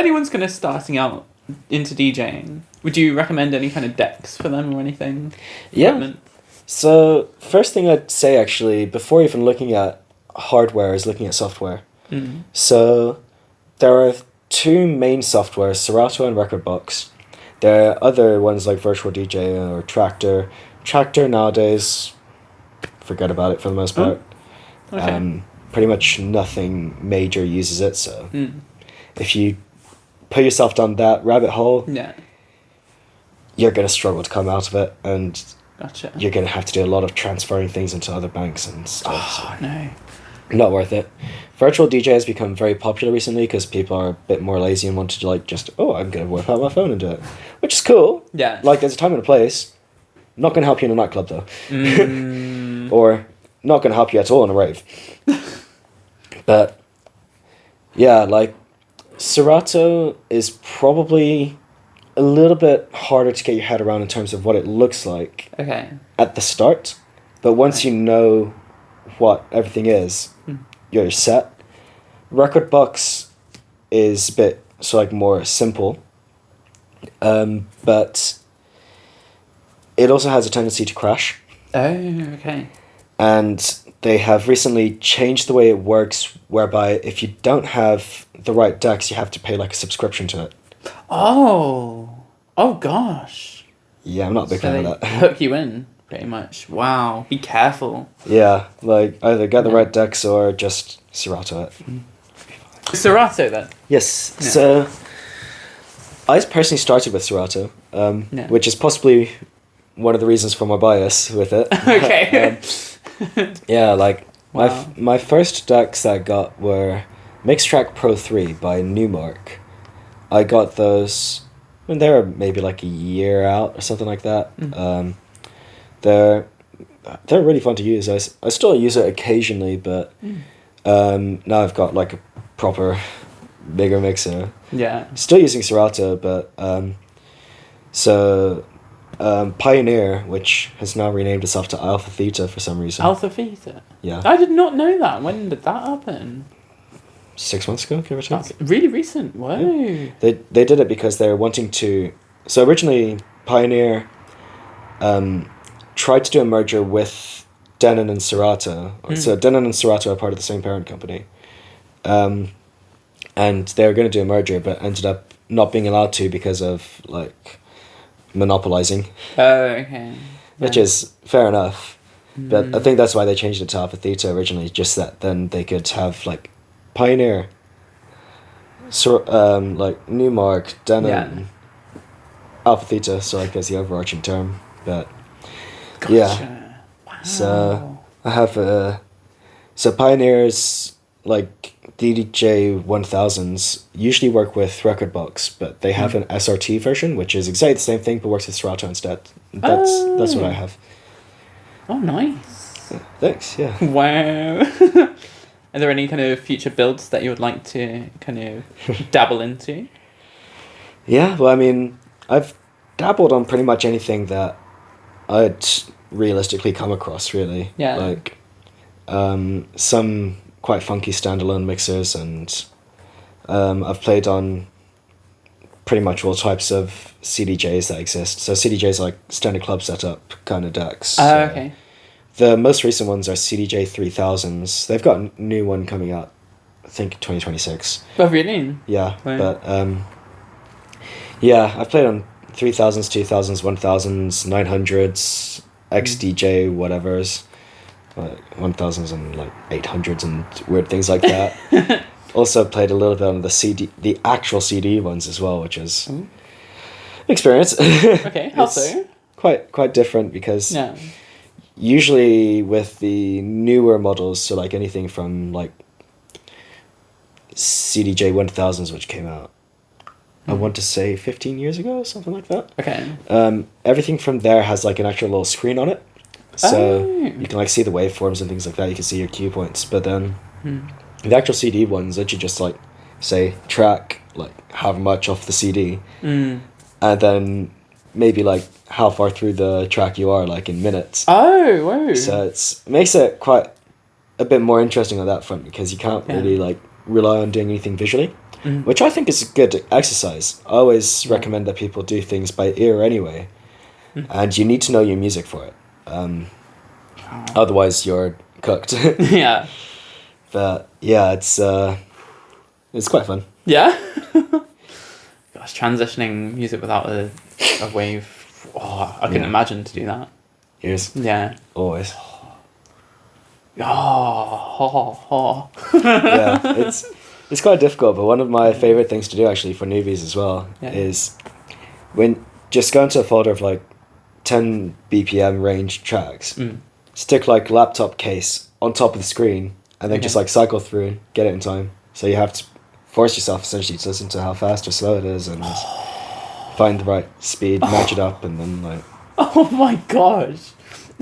anyone's kind of starting out into DJing, would you recommend any kind of decks for them or anything? Yeah. Equipment? So first thing I'd say actually, before even looking at hardware, is looking at software. Mm. So there are two main softwares, Serato and Rekordbox. There are other ones like Virtual DJ or Traktor. Traktor nowadays, forget about it for the most part. Okay. Pretty much nothing major uses it, so if you put yourself down that rabbit hole, Yeah. you're going to struggle to come out of it, and Gotcha. you're going to have to do a lot of transferring things into other banks and stuff. Oh, no. Not worth it. Virtual DJ has become very popular recently because people are a bit more lazy and want to I'm going to whip out my phone and do it. Which is cool. Yeah. Like, there's a time and a place. Not going to help you in a nightclub, though. Or not going to help you at all in a rave. But, yeah, like, Serato is probably a little bit harder to get your head around in terms of what it looks like Okay. at the start. But once you know what everything is, you're set. Rekordbox is a bit more simple, but it also has a tendency to crash. Oh, okay. And they have recently changed the way it works, whereby if you don't have the right decks, you have to pay like a subscription to it. Oh gosh. Yeah, I'm not a big fan of that. Hook you in, pretty much. Wow. Be careful. Yeah, like either get the right decks or just Serato it. Serato then. Yes. Yeah. So I personally started with Serato, which is possibly one of the reasons for my bias with it. Okay. Yeah, like Wow. my first decks I got were Mixtrack Pro 3 by Newmark. I got those when they were maybe like a year out or something like that. They're really fun to use. I still use it occasionally, but now I've got like a proper bigger mixer. Yeah. Still using Serato, but Pioneer, which has now renamed itself to Alpha Theta for some reason. Alpha Theta. Yeah. I did not know that. When did that happen? 6 months ago, give or take. That's really recent. Whoa. Yeah. They did it because they were wanting to. So originally, Pioneer tried to do a merger with Denon and Serato. So Denon and Serato are part of the same parent company. And they were going to do a merger, but ended up not being allowed to because of like monopolizing. Oh, okay. Which is fair enough. But I think that's why they changed it to Alpha Theta originally, just that then they could have like Pioneer, like Newmark, Denon, Alpha Theta, so like as the overarching term. But Gotcha. yeah. Wow. So I have so Pioneers like DJ 1000s usually work with Rekordbox, but they have an SRT version, which is exactly the same thing but works with Serato instead. That's what I have. Oh, nice. Thanks, yeah. Wow. Are there any kind of future builds that you would like to kind of dabble into? Yeah, well, I mean, I've dabbled on pretty much anything that I'd realistically come across, really. Yeah. Like, some quite funky standalone mixers, and I've played on pretty much all types of CDJs that exist. So CDJs are like standard club setup kind of decks. Okay. The most recent ones are CDJ 3000s. They've got a new one coming out, I think 2026. Oh, really? Yeah, Wow. but yeah, I've played on 3000s, 2000s, 1000s, 900s, XDJ, whatevers, like 1000s and like 800s and weird things like that. Also played a little bit on the actual CD ones as well, which is experience. Okay, how so? Quite different because Yeah. usually with the newer models, so like anything from like CDJ 1000s, which came out, I want to say 15 years ago, something like that. Okay. Everything from there has like an actual little screen on it. So Oh. you can like see the waveforms and things like that. You can see your cue points. But then the actual CD ones, that you just like say track like how much off the CD. And then maybe like how far through the track you are, like in minutes. Oh, whoa. So it makes it quite a bit more interesting on that front because you can't really like rely on doing anything visually. which I think is a good exercise. I always recommend that people do things by ear anyway, and you need to know your music for it. Otherwise, you're cooked. Yeah. But yeah, it's quite fun. Yeah. Gosh, transitioning music without a wave. Oh, I couldn't imagine to do that. Ears. Yeah. Always. Oh. Yeah, it's quite difficult, but one of my favorite things to do actually for newbies as well is when just go into a folder of like 10 BPM range tracks, stick like laptop case on top of the screen, and then just like cycle through and get it in time. So you have to force yourself essentially to listen to how fast or slow it is and find the right speed, match it up, and then like. Oh my gosh.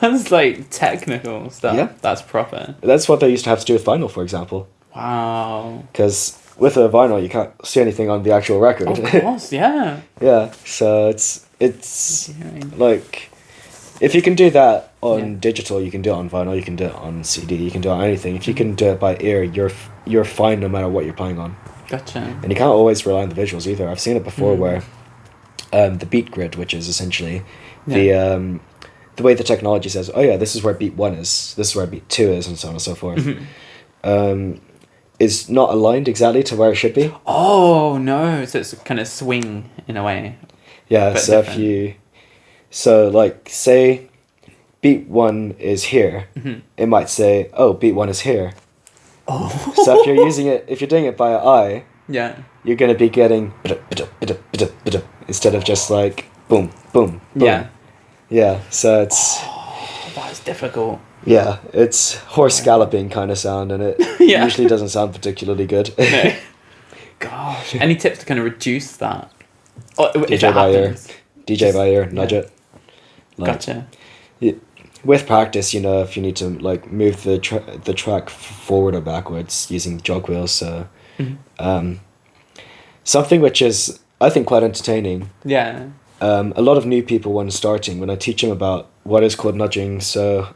That's like technical stuff. Yeah. That's proper. That's what they used to have to do with vinyl, for example. Wow. Because with a vinyl, you can't see anything on the actual record. Of course, yeah. Yeah, so it's like, if you can do that on digital, you can do it on vinyl, you can do it on CD, you can do it on anything. If you can do it by ear, you're fine no matter what you're playing on. Gotcha. And you can't always rely on the visuals either. I've seen it before where the beat grid, which is essentially the way the technology says, oh yeah, this is where beat 1 is, this is where beat 2 is, and so on and so forth, is not aligned exactly to where it should be. Oh no, so it's kind of swing in a way. Yeah, but so different. like say beat 1 is here, it might say, oh, beat 1 is here. Oh. So if you're doing it by eye, you're going to be getting instead of just like boom, boom, boom. Yeah, so it's... Oh, that's difficult. Yeah, it's horse galloping kind of sound, and it usually doesn't sound particularly good. No. Gosh, any tips to kind of reduce that? DJ by ear, nudge it. Like, Gotcha. With practice, if you need to like move the track forward or backwards using jog wheels, so something which is, I think, quite entertaining. Yeah. A lot of new people when starting, when I teach them about what is called nudging, so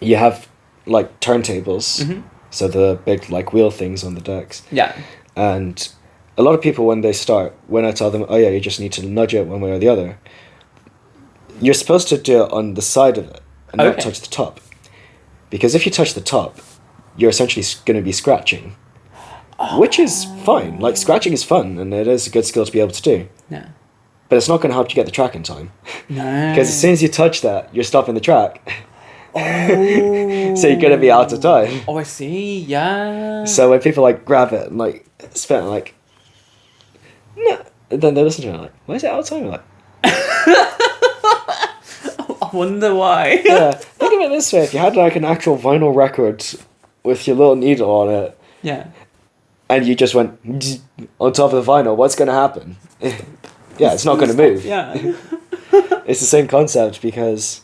you have like turntables, so the big like wheel things on the decks. Yeah. And a lot of people when they start, when I tell them, oh yeah, you just need to nudge it one way or the other, you're supposed to do it on the side of it and not touch the top. Because if you touch the top, you're essentially going to be scratching. Which is fine. Like, scratching is fun, and it is a good skill to be able to do. Yeah. But it's not going to help you get the track in time. No. Because as soon as you touch that, you're stopping the track. Oh. So you're going to be out of time. Oh, I see. Yeah. So when people, like, grab it and, like, spin it, like, no. And then they listen to it, like, why is it out of time? You're like, I wonder why. yeah. Think of it this way. If you had, like, an actual vinyl record with your little needle on it. Yeah. And you just went on top of the vinyl, what's going to happen? Yeah, it's not going to move. Yeah. It's the same concept because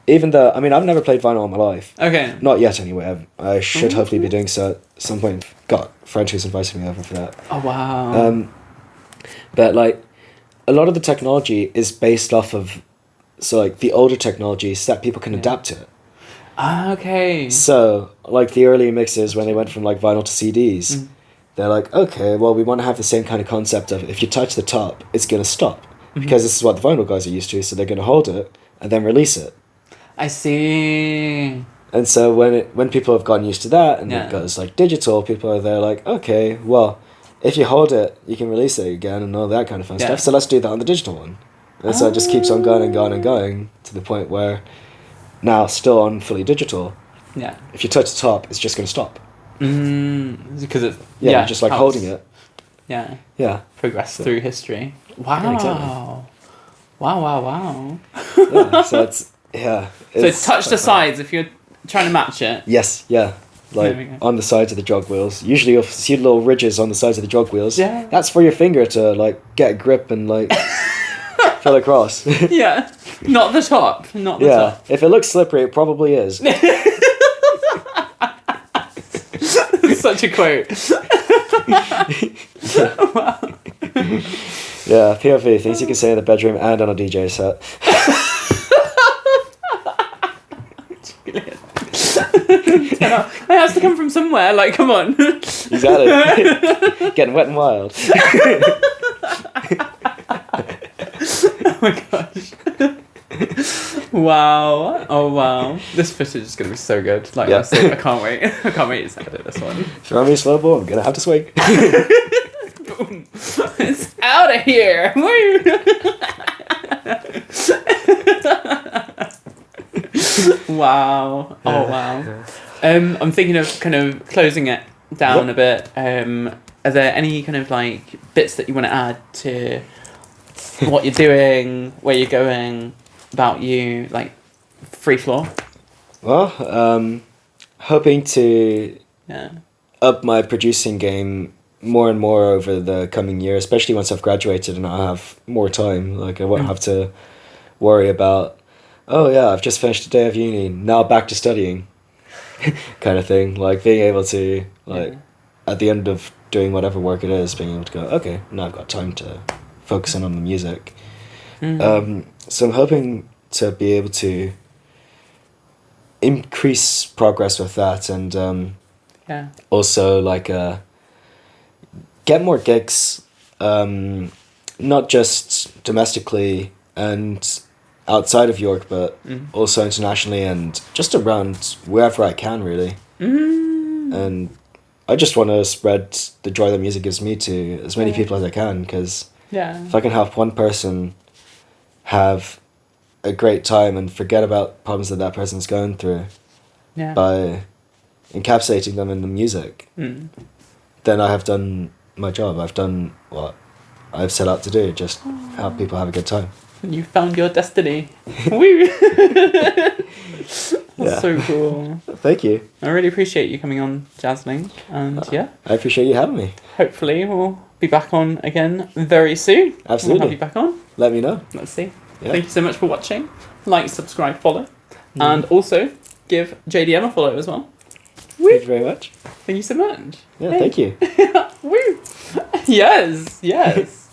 even though, I mean, I've never played vinyl in my life. Okay. Not yet anyway. I should hopefully be doing so at some point. Got a friend who's invited me over for that. Oh, wow. But like, a lot of the technology is based off of, so like the older technology so that people can adapt to it. Ah, okay. So like the early mixes when they went from like vinyl to CDs, they're like, okay, well, we want to have the same kind of concept of if you touch the top, it's going to stop. Because this is what the vinyl guys are used to, so they're going to hold it and then release it. I see. And so when people have gotten used to that and it goes like digital, people are there like, okay, well, if you hold it, you can release it again and all that kind of fun stuff. So let's do that on the digital one. And so it just keeps on going and going and going to the point where now still on fully digital, if you touch the top, it's just going to stop. Because it's... you're just like holding it. Yeah. Yeah. Progress through history. Wow. Yeah, exactly. Wow. Yeah, so it's... Yeah. So touch the sides if you're trying to match it. Yes, yeah. Like on the sides of the jog wheels. Usually you'll see little ridges on the sides of the jog wheels. Yeah. That's for your finger to like get a grip and like fell across. Yeah. Not the top. Not the top. If it looks slippery, it probably is. Such a quote. Wow. Yeah, POV, things you can say in the bedroom and on a DJ set. It has to come from somewhere. Like, come on. Exactly. Getting wet and wild. Oh my gosh. Wow. Oh wow. This footage is gonna be so good. Like, Yeah. honestly, I can't wait. I can't wait to edit this one. Throw me a slow ball, I'm gonna have to swing. Boom. It's out of here. Woo. Wow. Oh wow. I'm thinking of kind of closing it down a bit. Are there any kind of like bits that you want to add to what you're doing, where you're going, about you, like free floor? Well, hoping to Yeah. up my producing game more and more over the coming year, especially once I've graduated and I have more time. Like, I won't have to worry about, oh yeah, I've just finished a day of uni, now back to studying, kind of thing. Like, being able to, like, at the end of doing whatever work it is, being able to go, okay, now I've got time to focus in on the music. So I'm hoping to be able to increase progress with that, and also like get more gigs, not just domestically and outside of York, but also internationally and just around wherever I can, really. And I just want to spread the joy that music gives me to as many people as I can, because if I can help one person have a great time and forget about problems that person's going through by encapsulating them in the music, then I have done my job. I've done what I've set out to do, just help people have a good time. You found your destiny. Woo! That's so cool. Thank you. I really appreciate you coming on JazzLink, and I appreciate you having me. hopefully we'll be back on again very soon. Absolutely. We'll have you back on. Let me know. Let's see. Yeah. Thank you so much for watching. Like, subscribe, follow, and also give JDM a follow as well. Woo! Thank you very much. Thank you so much. Yeah, Hey. thank you. Woo! Yes, yes.